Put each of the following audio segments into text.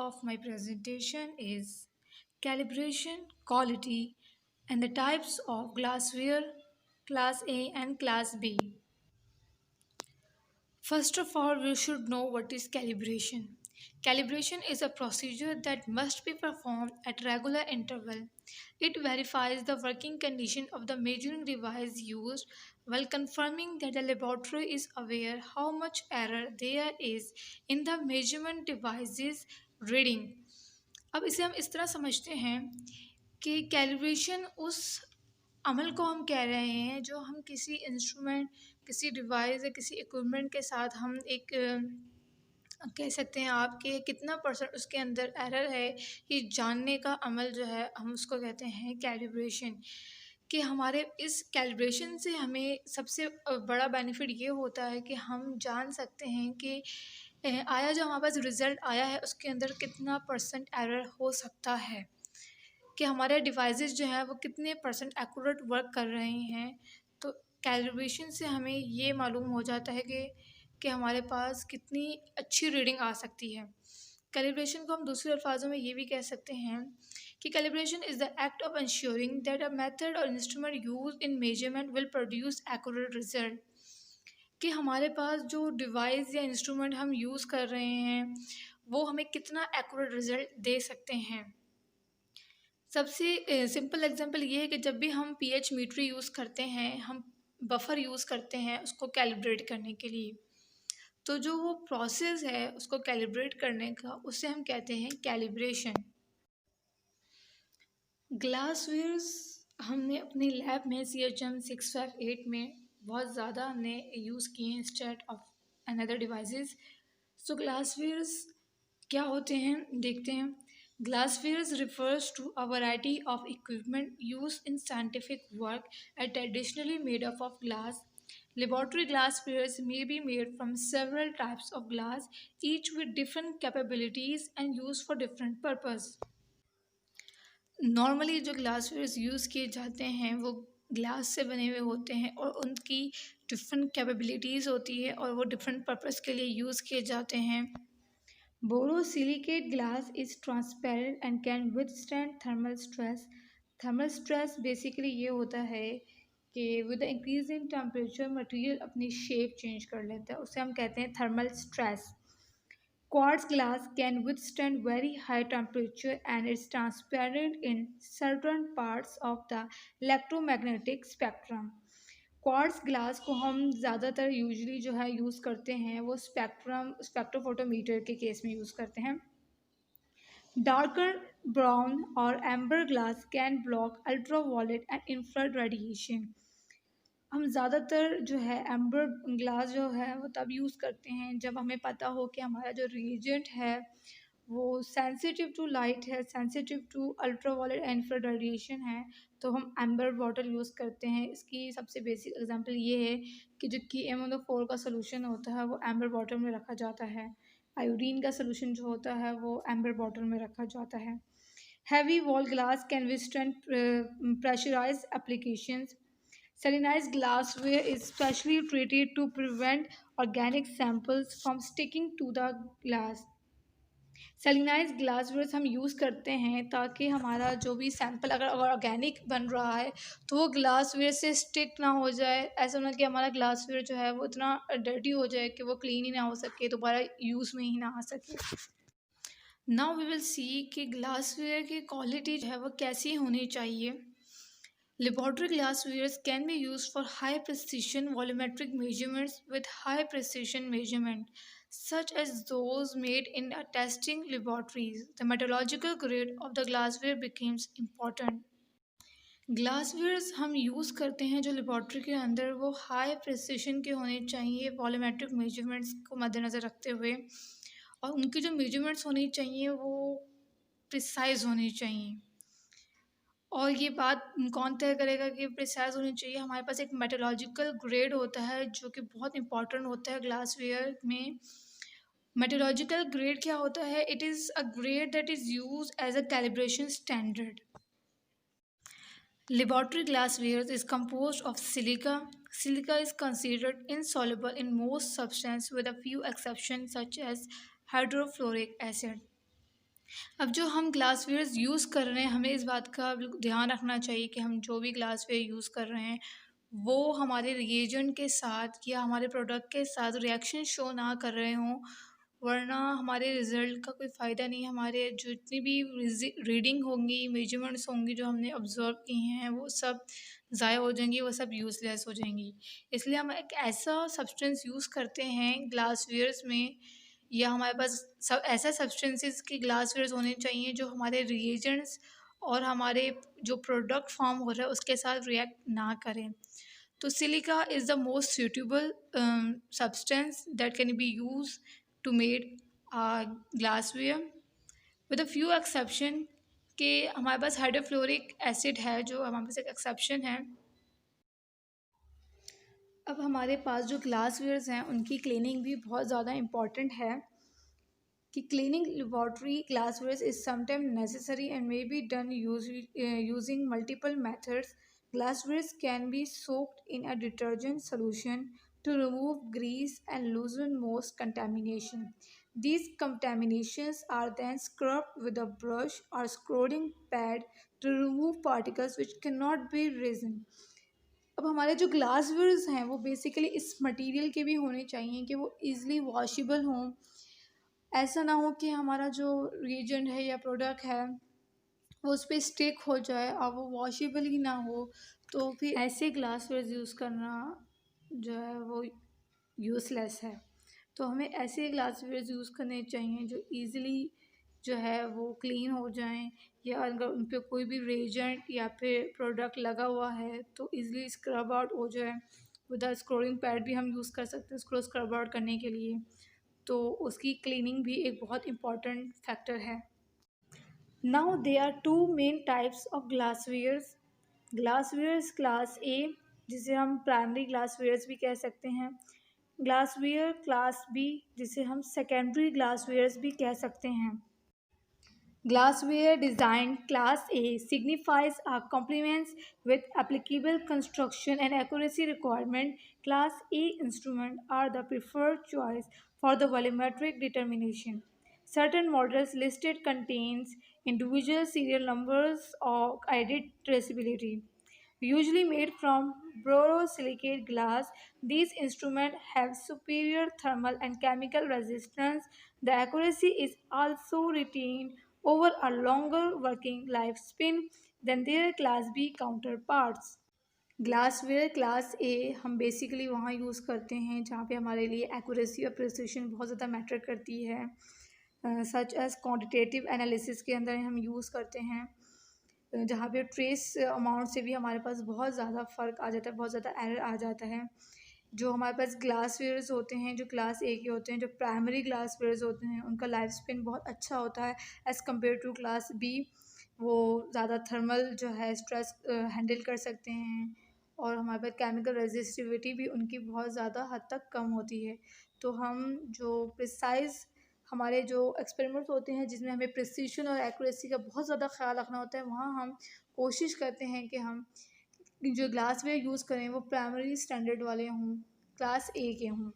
of my presentation is calibration, quality, and the types of glassware, Class A and Class B. First of all, we should know what is calibration. Calibration is a procedure that must be performed at regular interval. It verifies the working condition of the measuring device used while confirming that the laboratory is aware how much error there is in the measurement device's reading. अब इसे हम इस तरह समझते हैं कि calibration उस अमल को हम कह रहे हैं जो हम किसी इंस्ट्रूमेंट, किसी डिवाइस या किसी इक्विपमेंट के साथ हम एक कह सकते हैं आप कि कितना परसेंट उसके अंदर एरर है, ये जानने का अमल जो है हम उसको कहते हैं कैलिब्रेशन। कि हमारे इस कैलिब्रेशन से हमें सबसे बड़ा बेनिफिट ये होता है कि हम जान सकते हैं कि आया जो हमारे पास रिज़ल्ट आया है उसके अंदर कितना परसेंट एरर हो सकता है, कि हमारे डिवाइसेस जो हैं वो कितने परसेंट एक्यूरेट वर्क कर रहे हैं। तो कैलिब्रेशन से हमें ये मालूम हो जाता है कि हमारे पास कितनी अच्छी रीडिंग आ सकती है। कैलिब्रेशन को हम दूसरे अल्फाजों में ये भी कह सकते हैं कि calibration is the act of ensuring that a method और instrument use in measurement will produce accurate result. कि हमारे पास जो डिवाइस या इंस्ट्रूमेंट हम यूज़ कर रहे हैं वो हमें कितना एक्यूरेट रिजल्ट दे सकते हैं। सबसे सिंपल एग्जांपल ये है कि जब भी हम पीएच मीटर यूज़ करते हैं, हम बफर यूज़ करते हैं उसको कैलिब्रेट करने के लिए, तो जो वो प्रोसेस है उसको कैलिब्रेट करने का उसे हम कहते हैं कैलिब्रेशन। ग्लासवेयर्स हमने अपनी लैब में CHM 658 में बहुत ज़्यादा हमने यूज़ किए हैं instead of another devices. So glasswares क्या होते हैं देखते हैं। Glasswares refers to a variety of equipment used in scientific work and traditionally made up of glass. Laboratory glasswares may be made from several types of glass, each with different capabilities and used for different purpose. Normally जो glasswares use किए जाते हैं वो glass से बने हुए होते हैं और उनकी डिफरेंट कैपेबिलिटीज़ होती है और वो डिफरेंट पर्पस के लिए यूज़ किए जाते हैं। Borosilicate glass is transparent and can withstand thermal stress. Thermal stress basically ये होता है कि with the increase in temperature material अपनी शेप चेंज कर लेता है, उसे हम कहते हैं thermal stress. Quartz glass can withstand very high temperature and is transparent in certain parts of the electromagnetic spectrum. Quartz glass को हम ज़्यादातर यूजली जो है यूज़ करते हैं वो स्पेक्ट्रोफोटोमीटर के केस में यूज़ करते हैं। डार्कर ब्राउन और amber glass can block ultraviolet and infrared radiation. हम ज़्यादातर जो है एम्बर ग्लास जो है वो तब यूज़ करते हैं जब हमें पता हो कि हमारा जो रिएजेंट है वो सेंसिटिव टू लाइट है, sensitive to ultraviolet and infrared radiation है, तो हम एम्बर बॉटल यूज़ करते हैं। इसकी सबसे बेसिक एग्जांपल ये है कि जो KMnO4 का सोल्यूशन होता है वो एम्बर बॉटल में रखा जाता है। आयोडीन का सोल्यूशन जो होता है वो एम्बर बॉटल में रखा जाता है। Heavy wall glass can withstand pressurised applications. Salinized glassware is specially treated to prevent organic samples from sticking to the glass. Salinized glassware हम यूज़ करते हैं ताकि हमारा जो भी सैंपल अगर ऑर्गेनिक बन रहा है तो वो ग्लासवेयर से स्टिक ना हो जाए। ऐसा ना कि हमारा ग्लासवेयर जो है वो इतना डर्टी हो जाए कि वो क्लीन ही ना हो सके, दोबारा यूज़ में ही ना आ सके। नाउ वी विल सी कि ग्लासवेयर की क्वालिटी जो है वो कैसी होनी चाहिए। Laboratory glasswares can be used for high precision volumetric measurements with high precision measurement, such as those made in testing laboratories. The metallurgical grade of the glassware becomes important. Glasswares हम use करते हैं जो laboratory के अंदर वो high precision के होने चाहिए वॉल्यूमेट्रिक मेजरमेंट्स को मद्देनज़र रखते हुए, और उनकी जो मेजरमेंट्स होनी चाहिए वो प्रिसाइज होनी चाहिए। और ये बात कौन तय करेगा कि प्रिसाइज होनी चाहिए? हमारे पास एक मेटलॉजिकल ग्रेड होता है जो कि बहुत इंपॉर्टेंट होता है ग्लासवेयर में। मेटलॉजिकल ग्रेड क्या होता है? It is a grade that is use as a calibration standard. Laboratory glassware is composed of silica. Silica is considered insoluble in most substances with a few exceptions such as hydrofluoric acid. अब जो हम glasswares use कर रहे हैं, हमें इस बात का बिल्कुल ध्यान रखना चाहिए कि हम जो भी ग्लासवेयर यूज़ कर रहे हैं, वो हमारे रिएजेंट के साथ या हमारे प्रोडक्ट के साथ रिएक्शन शो ना कर रहे हों, वरना हमारे रिज़ल्ट का कोई फ़ायदा नहीं है। हमारे जो जितनी भी रीडिंग होंगी, मेजरमेंट्स होंगी जो हमने ऑब्ज़र्व की हैं, वो सब ज़ाया हो जाएँगी, वो सब यूज़लेस हो जाएँगी। इसलिए हम एक ऐसा सब्सटेंस यूज़ करते हैं ग्लासवेयर्स में, या हमारे पास सब ऐसा सब्सटेंसेस के ग्लासवेयर्स होने चाहिए जो हमारे रिएजेंट्स और हमारे जो प्रोडक्ट फॉर्म हो रहा है उसके साथ रिएक्ट ना करें। तो silica is the most suitable substance that can be used to made glassware with a few exception, कि हमारे पास हाइड्रोफ्लोरिक एसिड है जो हमारे पास एक एक्सेप्शन है। अब हमारे पास जो ग्लासवेयर्स हैं उनकी क्लीनिंग भी बहुत ज़्यादा इम्पॉर्टेंट है कि cleaning laboratory glassware is sometimes necessary and may be done using multiple methods. Glassware can be soaked in a detergent solution to remove grease and loosen most contamination. These contaminations are then scrubbed with a brush or scrubbing pad to remove particles which cannot be risen. अब हमारे जो glasswares हैं वो basically इस material के भी होने चाहिए कि वो इज़िली वॉशेबल हों। ऐसा ना हो कि हमारा जो रिएजेंट है या प्रोडक्ट है वो उस पे स्टिक हो जाए और वो वॉशेबल ही ना हो, तो फिर ऐसे ग्लासवेयर यूज़ करना जो है वो यूज़लेस है। तो हमें ऐसे ग्लासवेयर यूज़ करने चाहिए जो ईज़िली जो है वो क्लीन हो जाएं, या अगर उन पे कोई भी रिएजेंट या फिर प्रोडक्ट लगा हुआ है तो ईज़िली स्क्रब आउट हो जाए। विद स्क्रबिंग पैड भी हम यूज़ कर सकते हैं उसको स्क्रब आउट करने के लिए, तो उसकी क्लीनिंग भी एक बहुत इम्पॉर्टेंट फैक्टर है। Now there are two main types of glasswares. Glasswares class a, जिसे हम प्राइमरी ग्लासवेयर्स भी कह सकते हैं। ग्लासवेयर क्लास बी, जिसे हम सेकेंडरी ग्लासवेयर्स भी कह सकते हैं। Glassware design class A signifies a complements with applicable construction and accuracy requirement. Class A instruments are the preferred choice for the volumetric determination. Certain models listed contains individual serial numbers or added traceability. Usually made from borosilicate glass, these instruments have superior thermal and chemical resistance. The accuracy is also retained over a longer working lifespan than their Class B counterparts. Glassware class ए हम basically वहाँ use करते हैं जहाँ पे हमारे लिए accuracy और precision बहुत ज़्यादा मैटर करती है, सच एज़ क्वांटिटेटिव एनालिसिस के अंदर हम यूज़ करते हैं, जहाँ पे ट्रेस अमाउंट से भी हमारे पास बहुत ज़्यादा फ़र्क आ जाता है, बहुत ज़्यादा एरर आ जाता है। जो हमारे पास ग्लासवेयर्स होते हैं जो क्लास ए के होते हैं, जो प्राइमरी ग्लासवेयर्स होते हैं, उनका लाइफ स्पेन बहुत अच्छा होता है as compare to class B. वो ज़्यादा थर्मल जो है स्ट्रेस हैंडल कर सकते हैं, और हमारे पास केमिकल रेजिस्टिविटी भी उनकी बहुत ज़्यादा हद तक कम होती है। तो हम जो प्रिसाइज़ हमारे जो एक्सपेरिमेंट्स होते हैं जिसमें हमें प्रिसिशन और एक्यूरेसी का बहुत ज़्यादा ख्याल रखना होता है, वहाँ हम कोशिश करते हैं कि हम जो ग्लासवेयर यूज़ करें वो प्राइमरी स्टैंडर्ड वाले हों, क्लास ए के हों,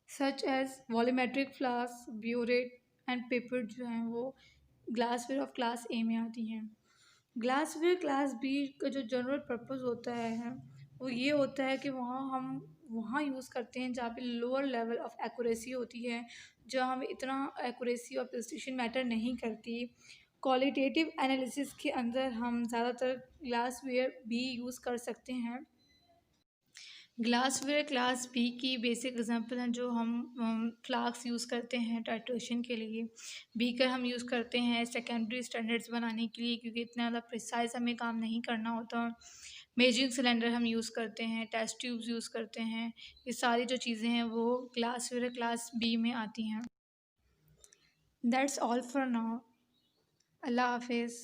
such as volumetric flask, burette and pipette जो हैं वो ग्लासवेयर ऑफ क्लास ए में आती हैं। ग्लासवेयर क्लास बी का जो जनरल पर्पस होता है वो ये होता है कि हम वहाँ यूज़ करते हैं जहाँ पे लोअर लेवल ऑफ एक्यूरेसी होती है, जहाँ हमें इतना एक्यूरेसी और प्रिसिशन मैटर नहीं करती। क्वालिटेटिव एनालिसिस के अंदर हम ज़्यादातर ग्लासवेयर बी यूज़ कर सकते हैं। ग्लासवेयर क्लास बी की बेसिक एग्जांपल हैं जो हम फ्लास्क यूज़ करते हैं टाइट्रेशन के लिए। बीकर हम यूज़ करते हैं सेकेंडरी स्टैंडर्ड्स बनाने के लिए, क्योंकि इतना ज़्यादा प्रिसाइज हमें काम नहीं करना होता। मेजरिंग सिलेंडर हम यूज़ करते हैं, टेस्ट ट्यूब्स यूज़ करते हैं। ये सारी जो चीज़ें हैं वो ग्लासवेयर क्लास बी में आती हैं। That's all for now. Allah हाफिज़।